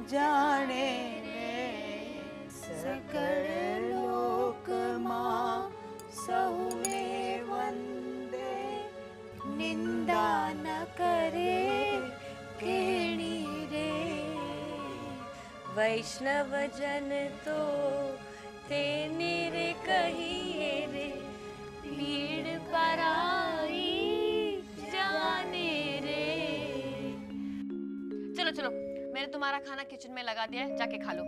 जाने रे सकल लोकमा सहुने वंदे निंदा न करे केणी रे। वैष्णव जन तो तेने रे कहिए रे पीड़ पराई जाने रे। चलो चलो, मैंने तुम्हारा खाना किचन में लगा दिया है, जाके खा लो।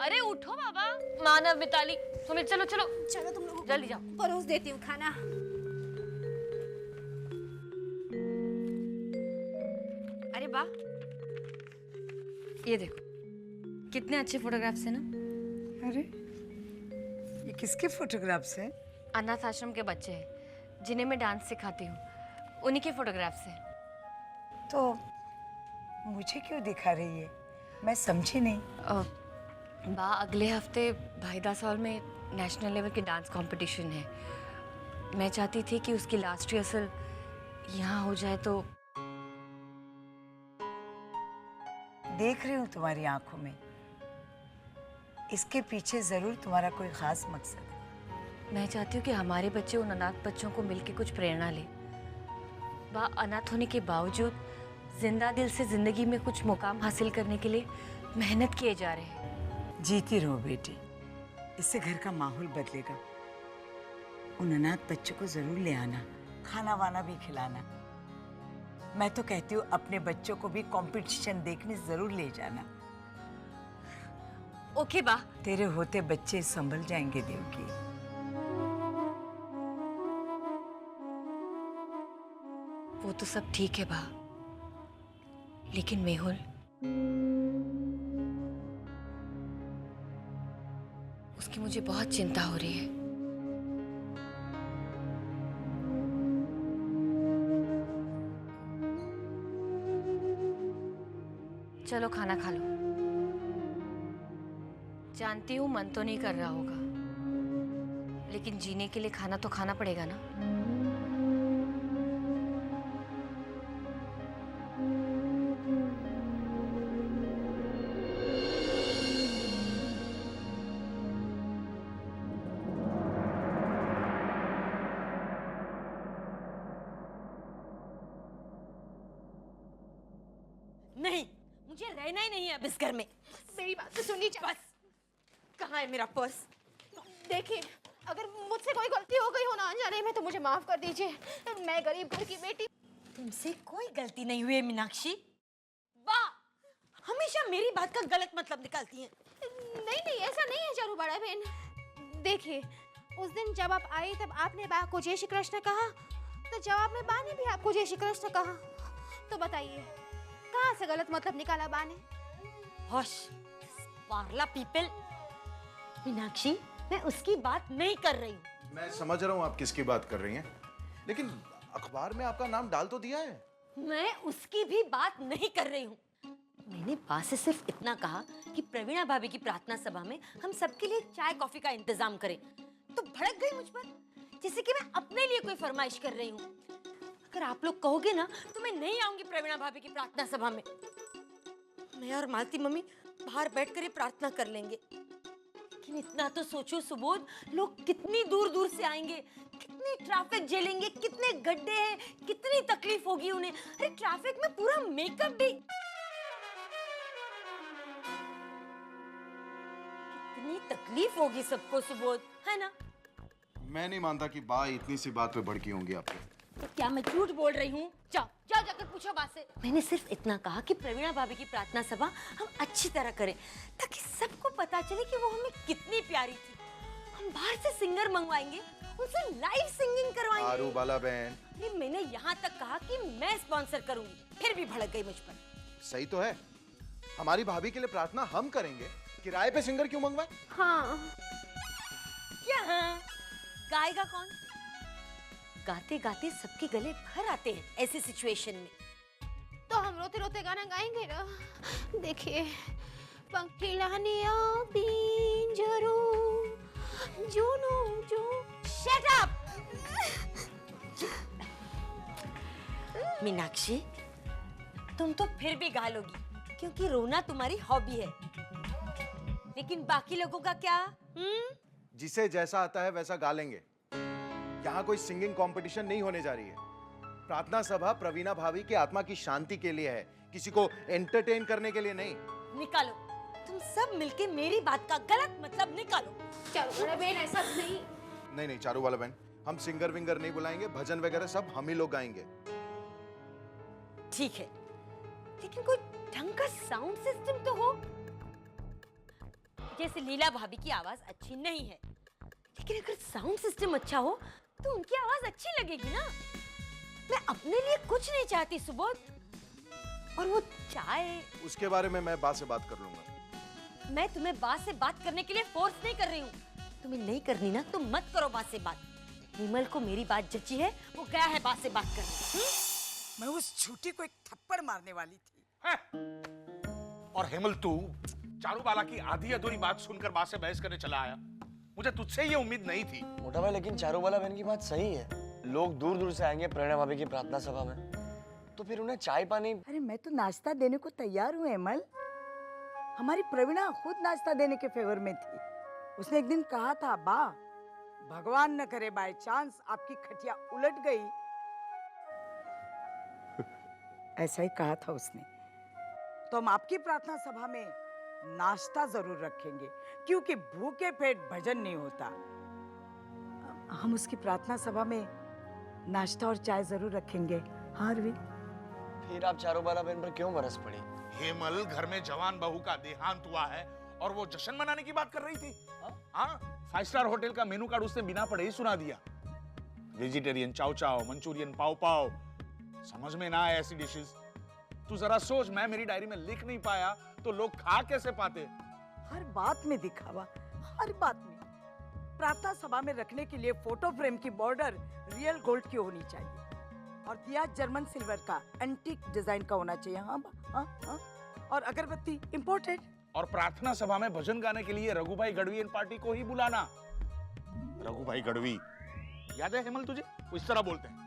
अरे उठो बाबा, मानव मिताली तुम्हें, चलो चलो चलो तुम लोग जल्दी जाओ, परोस देती हूँ खाना। अरे वाह, ये देखो कितने अच्छे फोटोग्राफ्स हैं ना। अरे ये किसके फोटोग्राफ्स हैं? अनाथ आश्रम के बच्चे हैं जिन्हें मैं डांस सिखाती हूँ, उन्हीं के फोटोग्राफ्स हैं। तो मुझे क्यों दिखा रही है? मैं समझी नहीं। बा अगले हफ्ते भाईदास हॉल में नेशनल लेवल की डांस कंपटीशन है। मैं चाहती थी कि उसकी लास्ट रिहर्सल यहाँ हो जाए। तो देख रही हूँ तुम्हारी आंखों में, इसके पीछे जरूर तुम्हारा कोई खास मकसद है। मैं चाहती हूँ कि हमारे बच्चे उन अनाथ बच्चों को मिलकर कुछ प्रेरणा ले। वह अनाथ होने के बावजूद जिंदा दिल से जिंदगी में कुछ मुकाम हासिल करने के लिए मेहनत किए जा रहे हैं। जीती रहो बेटी, इससे घर का माहौल बदलेगा। उन अनाथ बच्चों को जरूर ले आना, खाना वाना भी खिलाना। मैं तो कहती हूँ अपने बच्चों को भी कंपटीशन देखने जरूर ले जाना। ओके बा। तेरे होते बच्चे संभल जाएंगे देवकी। वो तो सब ठीक है बा, लेकिन मेहुल, उसकी मुझे बहुत चिंता हो रही है। चलो खाना खा लो। जानती हूं मन तो नहीं कर रहा होगा, लेकिन जीने के लिए खाना तो खाना पड़ेगा ना। नहीं, मुझे रहना ही नहीं है अब इस घर में। मेरी बात तो सुननी चाहिए। बस, कहाँ है मेरा पर्स? देखिए, अगर मुझसे कोई गलती हो गई हो ना अनजाने में तो मुझे माफ कर दीजिए। मैं गरीब घर की बेटी। तुमसे कोई गलती नहीं हुई मीनाक्षी। वाह, हमेशा मेरी बात का गलत मतलब निकालती हैं। नहीं नहीं, ऐसा नहीं है चारू बड़ा बहन। देखिए, उस दिन जब आप आई तब आपने बा को जय श्री कृष्ण कहा, तो जवाब में बा ने भी आपको जय श्री कृष्ण कहा। तो बताइए, कहाँ से गलत मतलब निकाला बा ने? होश, पार्ला पीपल। मीनाक्षी, मैं उसकी बात नहीं कर रही हूँ। मैं समझ रहा हूँ आप किसकी बात कर रही हैं, लेकिन अखबार में आपका नाम डाल तो दिया है। मैं उसकी भी बात नहीं कर रही हूँ। मैंने बा से सिर्फ इतना कहा कि प्रवीणा भाभी की प्रार्थना सभा में हम सबके लिए चाय कॉफी का इंतजाम करें, तो भड़क गई मुझ पर, जैसे कि मैं अपने लिए कोई फरमाइश कर रही हूँ। अगर आप लोग कहोगे ना तो मैं नहीं आऊंगी प्रवीणा भाभी की प्रार्थना सभा में। मैं और मालती मम्मी बाहर बैठकर ये प्रार्थना कर लेंगे। लेकिन इतना तो सोचो सुबोध, लोग कितनी दूर दूर से आएंगे, कितनी ट्रैफिक झेलेंगे, कितने गड्ढे हैं, कितनी तकलीफ होगी उन्हें। अरे ट्रैफिक में पूरा मेकअप भी, कितनी तकलीफ होगी सबको सुबोध, है ना? मैं नहीं मानता कि बा इतनी सी बात पे भड़की होंगी आपको। तो क्या मैं झूठ बोल रही हूँ? जाओ जाओ जाकर पूछो बात से। मैंने सिर्फ इतना कहा कि प्रवीणा भाभी की प्रार्थना सभा हम अच्छी तरह करें, ताकि सबको पता चले कि वो हमें कितनी प्यारी थी। हम बाहर से सिंगर मंगवाएंगे, उनसे लाइव सिंगिंग करवाएंगे। आरू बाला बहन, अरे मैंने यहाँ तक कहा कि मैं स्पॉन्सर करूंगी, फिर भी भड़क गई मुझ पर। सही तो है, हमारी भाभी के लिए प्रार्थना हम करेंगे, किराए पे सिंगर क्यों मंगवाए? हाँ। क्या हाँ? गाएगा कौन? गाते गाते सबके गले भर आते हैं ऐसी सिचुएशन में। तो हम रोते रोते गाना गाएंगे ना। देखिए, पंखी लानिया पिंजरो जुनू जो। Shut up! मीनाक्षी, तुम तो फिर भी गा लोगी, क्योंकि रोना तुम्हारी हॉबी है। लेकिन बाकी लोगों का क्या? जिसे जैसा आता है वैसा गा लेंगे। यहाँ कोई सिंगिंग कंपटीशन नहीं होने जा रही है। प्रार्थना सभा प्रवीणा भाभी की आत्मा की शांति के लिए है, किसी को एंटरटेन करने के लिए नहीं। निकालो, तुम सब मिलके मेरी बात का गलत मतलब निकालो। चारू बड़ा बहन ऐसा नहीं। नहीं चारूबाला बहन, हम सिंगर विंगर नहीं बुलाएंगे, भजन वगैरह सब हम ही लोग गाएंगे। ठीक है, लेकिन कोई ढंग का साउंड सिस्टम तो हो। जैसे लीला भाभी की आवाज अच्छी नहीं है, लेकिन अगर साउंड सिस्टम अच्छा हो तो उनकी आवाज अच्छी लगेगी ना। मैं अपने लिए कुछ नहीं चाहती सुबोध, और वो चाय। उसके बारे में मैं बात से बात कर लूंगा। मैं तुम्हें बात से बात करने के लिए फोर्स नहीं कर रही हूँ। तुम्हें नहीं करनी ना तो मत करो बात से बात। विमल को मेरी बात जची है, वो गया है बात से बात करने। मैं उस छूटी को एक थप्पड़ मारने वाली थी। है? और हेमल तू चारूबाला की आधी अधूरी बात सुनकर बात से बहस करने चला आया। मुझे तुझसे ये उम्मीद नहीं थी। मोटा भाई, लेकिन चारूबाला बहन की बात सही है। लोग दूर दूर से आएंगे प्रेरणा भाभी की प्रार्थना सभा में, तो फिर उन्हें चाय पानी। अरे मैं तो नाश्ता देने को तैयार हूँ अमल। हमारी प्रवीणा खुद नाश्ता देने के फेवर में थी। उसने एक दिन कहा था, बा भगवान न करे बाय चांस आपकी खटिया उलट गई, ऐसा ही कहा था उसने। तो हम आपकी प्रार्थना सभा में नाश्ता जरूर रखेंगे, क्योंकि भूखे पेट भजन नहीं होता। हम उसकी प्रार्थना सभा में नाश्ता और चाय जरूर रखेंगे। हाँ अरविंद? फिर आप चारूबाला बहन पर क्यों बरस पड़ी? हेमल, घर में जवान बहू का देहांत हुआ है और वो जश्न मनाने की बात कर रही थी। हाँ, 5 स्टार होटल का मेनू कार्ड उसने बिना पढ़े ही सुना दिया। वेजिटेरियन चाव चाव, मंचूरियन पाव पाव, समझ में ना आए ऐसी डिशेस। तू जरा सोच, मैं मेरी डायरी में लिख नहीं पाया तो लोग खा कैसे पाते? हर बात में दिखावा, हर बात में। प्रार्थना सभा में रखने के लिए फोटो फ्रेम की बॉर्डर रियल गोल्ड की होनी चाहिए, और दिया जर्मन सिल्वर का एंटीक डिजाइन का होना चाहिए। हाँ हाँ, और अगरबत्ती इंपोर्टेड। और प्रार्थना सभा में भजन गाने के लिए रघुभाई गढ़वी एंड पार्टी को ही बुलाना। रघुभाई गढ़वी याद है हेमल तुझे? वो इस तरह बोलते हैं।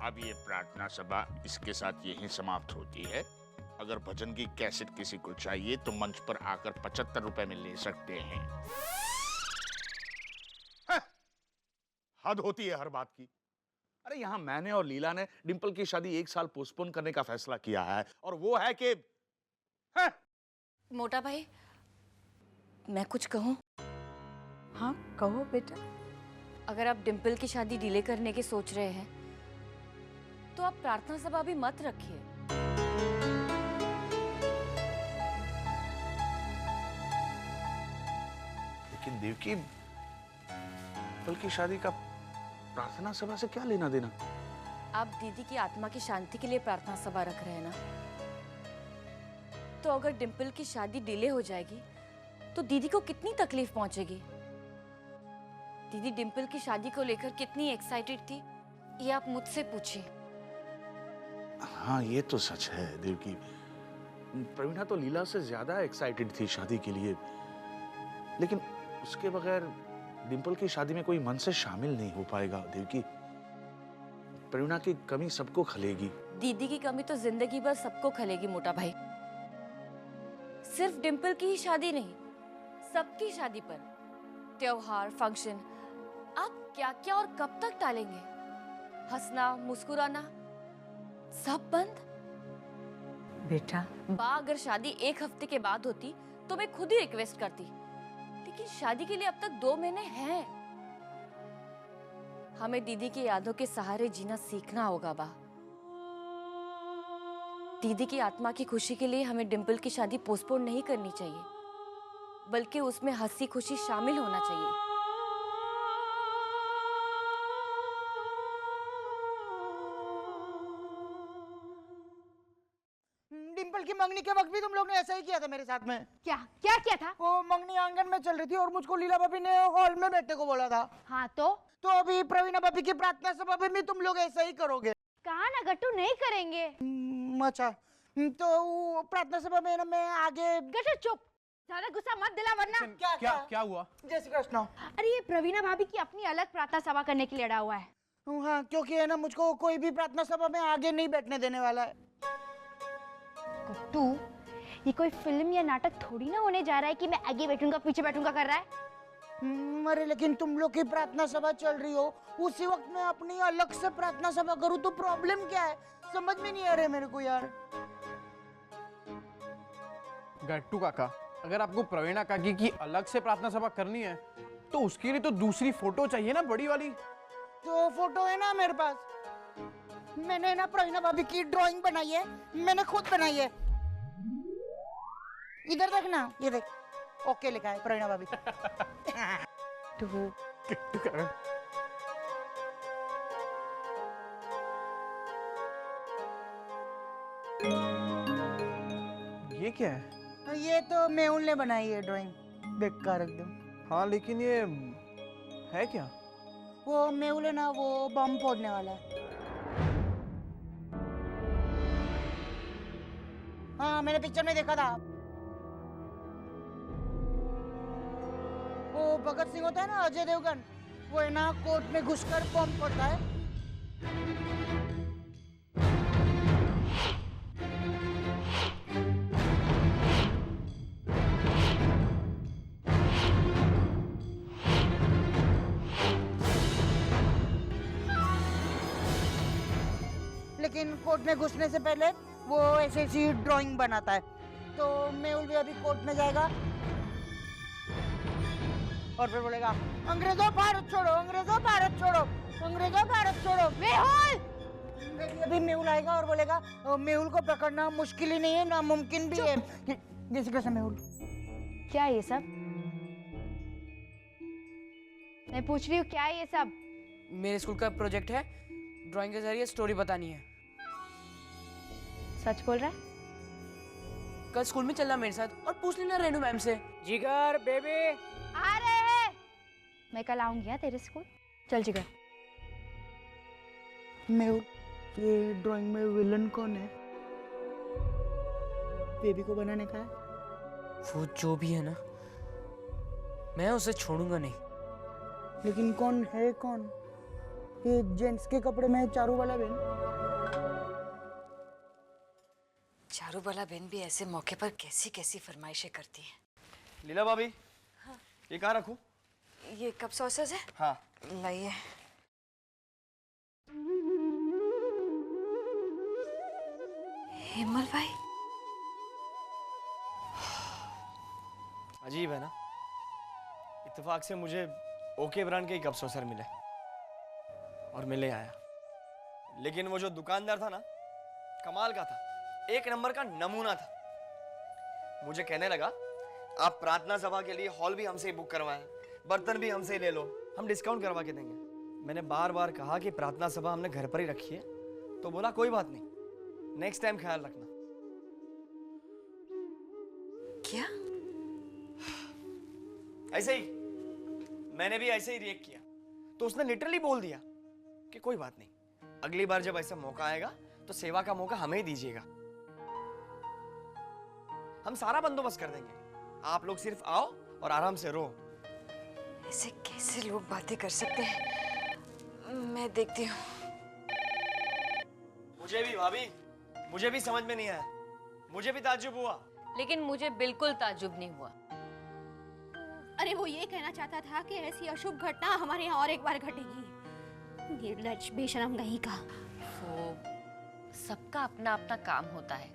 अब ये प्रार्थना सभा इसके साथ यहीं समाप्त होती है। अगर भजन की कैसेट किसी को चाहिए तो मंच पर आकर 75 रुपए में ले सकते हैं। हद होती है हर बात की। अरे यहाँ मैंने और लीला ने डिंपल की शादी 1 साल पोस्टपोन करने का फैसला किया है, और वो है कि मोटा भाई, मैं कुछ कहूँ? हाँ कहो बेटा। अगर आप डिंपल की शादी डिले करने के सोच रहे हैं तो आप प्रार्थना सभा भी मत रखिए। लेकिन देवकी, डिंपल की शादी का प्रार्थना सभा से क्या लेना देना? आप दीदी की आत्मा की शांति के लिए प्रार्थना सभा रख रहे हैं ना? तो अगर डिंपल की शादी डिले हो जाएगी तो दीदी को कितनी तकलीफ पहुंचेगी। दीदी डिंपल की शादी को लेकर कितनी एक्साइटेड थी, ये आप मुझसे पूछिए। हाँ, ये तो सच है देवकी। प्रवीणा तो लीला से ज्यादा एक्साइटेड थी शादी के लिए, लेकिन उसके बगैर डिंपल की शादी में कोई मन से शामिल नहीं हो पाएगा देवकी। प्रवीणा की कमी सबको खलेगी। दीदी की कमी तो जिंदगी भर सबको खलेगी मोटा भाई। सिर्फ डिंपल की ही शादी नहीं, सबकी शादी पर त्योहार, फंक्शन, आप क्या क्या और कब तक टालेंगे? हंसना, मुस्कुराना सब बंद। बेटा बा अगर शादी 1 हफ्ते के बाद होती तो मैं खुद ही रिक्वेस्ट करती, लेकिन शादी के लिए अब तक 2 महीने हैं। हमें दीदी की यादों के सहारे जीना सीखना होगा बा। दीदी की आत्मा की खुशी के लिए हमें डिंपल की शादी पोस्टपोन नहीं करनी चाहिए, बल्कि उसमें हंसी खुशी शामिल होना चाहिए। डिंपल की मंगनी के वक्त भी तुम लोग ने ऐसा ही किया था मेरे साथ में। क्या क्या किया था? वो मंगनी आंगन में चल रही थी और मुझको लीला भाभी ने हॉल में बैठने को बोला था। हाँ तो अभी प्रवीणा भाभी की प्रार्थना सभा में भी तुम लोग ऐसा ही करोगे? कहा ना गट्टू, नहीं करेंगे। अच्छा, तो वो प्रार्थना सभा में ना मैं आगे। गट्टू चुप, ज्यादा गुस्सा मत दिला वरना। क्या हुआ? जय श्री कृष्ण। अरे ये प्रवीणा भाभी की अपनी अलग प्रार्थना सभा करने के लिए अड़ा हुआ है। हाँ, क्योंकि है ना मुझको कोई भी प्रार्थना सभा में आगे नहीं बैठने देने वाला है। गट्टू, ये कोई फिल्म या नाटक थोड़ी ना होने जा रहा है कि मैं आगे बैठूंगा पीछे बैठूंगा कर रहा है। अरे लेकिन तुम लोग की प्रार्थना सभा चल रही हो, उसी वक्त मैं अपनी अलग से प्रार्थना सभा करूँ तो प्रॉब्लम क्या है? समझ में नहीं आ रहा मेरे को यार। गट्टू काका, अगर आपको प्रवीणा काकी की अलग से प्रार्थना सभा करनी है तो उसके लिए तो दूसरी फोटो चाहिए ना, बड़ी वाली। तो फोटो है ना मेरे पास, मैंने ना प्रवीणा भाभी की ड्राइंग बनाई है, मैंने खुद बनाई है। इधर देख ना, ये देख, ओके लिखा है प्रवीणा भाभी। गट्टू काका, ये क्या है? ये तो मेहुल ने बनाई है ड्राइंग, बेकार एकदम। हाँ लेकिन ये है क्या? वो मेहुल है ना, वो बम फोड़ने वाला है। हाँ मैंने पिक्चर में देखा था। वो भगत सिंह होता है ना, अजय देवगन, वो है ना कोर्ट में घुसकर बम फोड़ता है। लेकिन कोर्ट में घुसने से पहले वो ऐसी ऐसी ड्राइंग बनाता है। तो मेहुल भी अभी कोर्ट में जाएगा और फिर बोलेगा, अंग्रेजों भारत छोड़ो, अंग्रेजों भारत छोड़ो, अंग्रेजों भारत छोड़ो। मेहुल! अभी मेहुल आएगा और बोलेगा, मेहुल को पकड़ना मुश्किल ही नहीं है, नामुमकिन भी है। जैसे कैसे मेहुल? क्या है ये सब? मैं पूछ रही हूँ क्या है ये सब? मेरे स्कूल का प्रोजेक्ट है, ड्राइंग के जरिए स्टोरी बतानी है। सच बोल रहा है? कल स्कूल में चलना मेरे साथ और पूछ लेना रेनू मैम से। जिगर बेबी, आ रहे हैं। मैं कल आऊंगी यार तेरे स्कूल। चल जिगर। मेहुल, ये ड्राइंग में विलन कौन है? बेबी को बनाने का है? वो जो भी है ना, मैं उसे छोड़ूंगा नहीं। लेकिन कौन है कौन? ये जेंट्स के कपड़े में चारू वाला बहन? चारूबाला बहन भी ऐसे मौके पर कैसी कैसी फरमाइशें करती है। लीला भाभी, ये कहाँ रखूं? ये कप सॉसेज है? हाँ। लाइए। हेमल भाई, अजीब है ना, इत्तेफाक से मुझे ओके ब्रांड के ही कप सॉसर मिले और मैं ले आया। लेकिन वो जो दुकानदार था ना, कमाल का था, एक नंबर का नमूना था। मुझे कहने लगा, आप प्रार्थना सभा के लिए हॉल भी हमसे ही बुक करवाएं, बर्तन भी हमसे ही ले लो, हम डिस्काउंट करवा के देंगे। मैंने बार बार कहा कि प्रार्थना सभा हमने घर पर ही रखी है, तो बोला कोई बात नहीं, नेक्स्ट टाइम ख्याल रखना। क्या? ऐसे ही, मैंने भी ऐसे ही रिएक्ट किया, तो उसने लिटरली बोल दिया कि कोई बात नहीं, अगली बार जब ऐसा मौका आएगा तो सेवा का मौका हमें ही दीजिएगा, हम सारा बंदोबस्त कर देंगे, आप लोग सिर्फ आओ और आराम से रो। ऐसे कैसे लोग बातें कर सकते हैं? मैं देखती हूँ। मुझे भी भाभी, मुझे भी समझ में नहीं आया, मुझे भी ताज्जुब हुआ। लेकिन मुझे बिल्कुल ताज्जुब नहीं हुआ। अरे वो ये कहना चाहता था कि ऐसी अशुभ घटना हमारे यहाँ और एक बार घटेगी। निर्लज्ज बेशरम कहीं का। वो सबका अपना अपना काम होता है।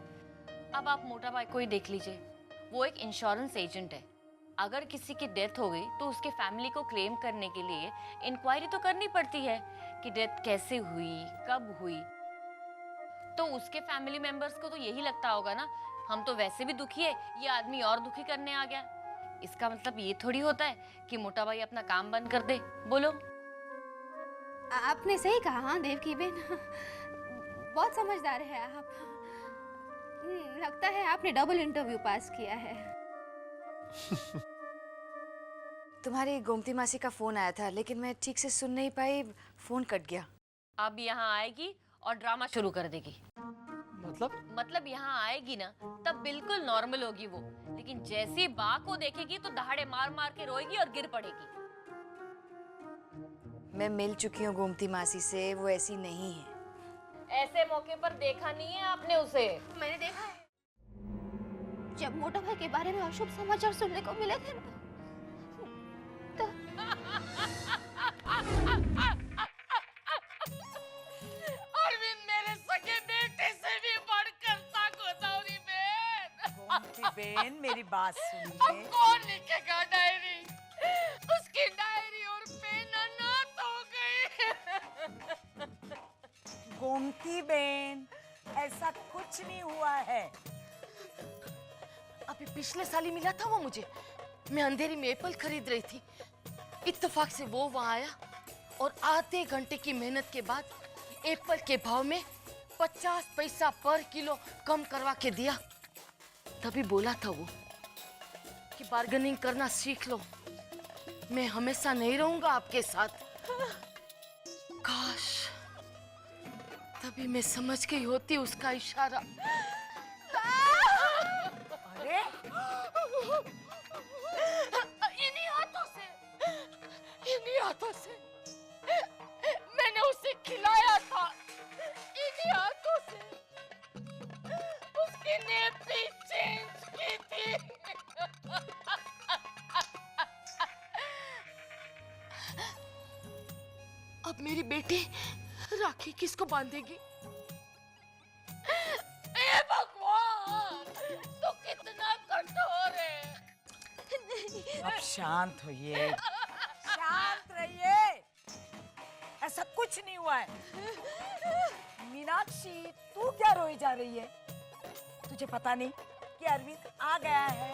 अब आप मोटा भाई को ही देख लीजिए, वो एक इंश्योरेंस एजेंट है। अगर किसी की डेथ हो गई तो उसके फैमिली को क्लेम करने के लिए इंक्वायरी तो करनी पड़ती है कि डेथ कैसे हुई, कब हुई। तो उसके फैमिली मेंबर्स को तो यही लगता होगा ना, हम तो वैसे भी दुखी है, ये आदमी और दुखी करने आ गया। इसका मतलब ये थोड़ी होता है कि मोटा भाई अपना काम बंद कर दे। बोलो। आपने सही कहा। हाँ देवकी बहन, बहुत समझदार है आप। लगता है आपने डबल इंटरव्यू पास किया है। तुम्हारी गोमती मासी का फोन आया था, लेकिन मैं ठीक से सुन नहीं पाई, फोन कट गया। अब यहाँ आएगी और ड्रामा शुरू कर देगी। मतलब यहाँ आएगी ना, तब बिल्कुल नॉर्मल होगी वो, लेकिन जैसी बा को देखेगी तो दहाड़े मार मार के रोएगी और गिर पड़ेगी। मैं मिल चुकी हूँ गोमती मासी से, वो ऐसी नहीं है। ऐसे मौके पर देखा नहीं है आपने उसे? मैंने देखा है। जब मोटा भाई के बारे में अशुभ समाचार सुनने को मिले थे ना, तो अरविंद मेरे सगे बेटे से भी बढ़कर था गोदावरी बहन। गोमती बहन मेरी बात अब सुनिए। कौन लिखेगा डायरी? उसकी डायरी और पेन अनाथ हो गए। गोमती बहन ऐसा कुछ नहीं हुआ है। अभी पिछले साल ही मिला था वो मुझे। मैं अंधेरी में एप्पल खरीद रही थी, इत्तेफाक से वो वहां आया और आधे घंटे की मेहनत के बाद एप्पल के भाव में 50 पैसा पर किलो कम करवा के दिया। तभी बोला था वो कि बार्गेनिंग करना सीख लो, मैं हमेशा नहीं रहूंगा आपके साथ। काश तभी मैं समझ गई होती उसका इशारा। अरे इन्हीं हाथों से मैंने उसे खिलाया था। इन्हीं हाथों से उसकी नेपी चेंज की थी। अब मेरी बेटी राखी किसको बांधेगी? हे भगवान, तो कितना कठोर है। अब शांत होइए, शांत रहिए। ऐसा कुछ नहीं हुआ है। मीनाक्षी, तू क्या रोई जा रही है? तुझे पता नहीं कि अरविंद आ गया है?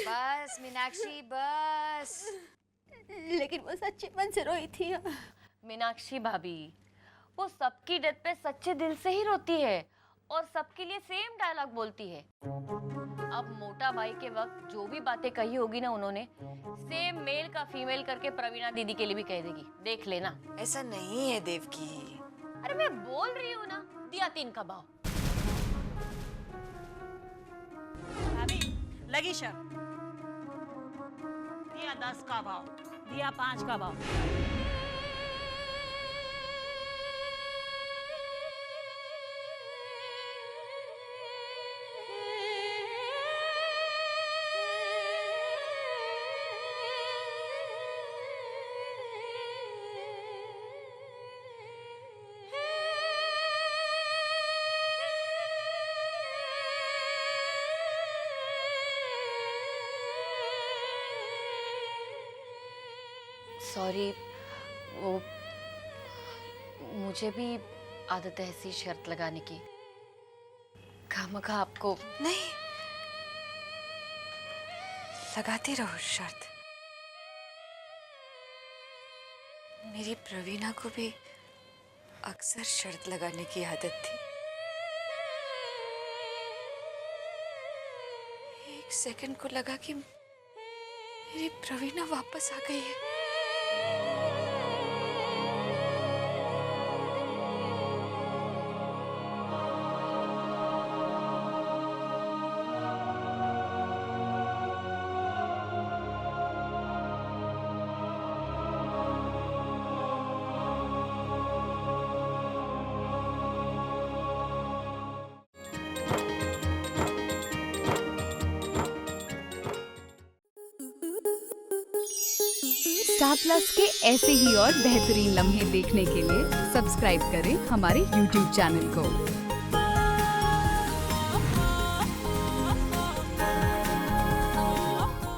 बस मीनाक्षी बस। लेकिन वो सच्चे मन से रोई थी। मीनाक्षी भाभी, वो सबकी डेथ पे सच्चे दिल से ही रोती है और सबके लिए सेम डायलॉग बोलती है। अब मोटा भाई के वक्त जो भी बातें कही होगी ना उन्होंने, सेम मेल का फीमेल करके प्रवीणा दीदी के लिए भी कह देगी। देख लेना। ऐसा नहीं है देवकी। अरे मैं बोल रही हूँ ना, दिया 3 का भाव। भाभी लगी शर्त। दिया 10 का भाव, दिया 5 का भाव। सॉरी, वो मुझे भी आदत है ऐसी शर्त लगाने की। खामखा आपको नहीं, लगाती रहो शर्त। मेरी प्रवीणा को भी अक्सर शर्त लगाने की आदत थी। 1 सेकंड को लगा कि मेरी प्रवीणा वापस आ गई है। स्टार प्लस के ऐसे ही और बेहतरीन लम्हे देखने के लिए सब्सक्राइब करें हमारे YouTube चैनल को।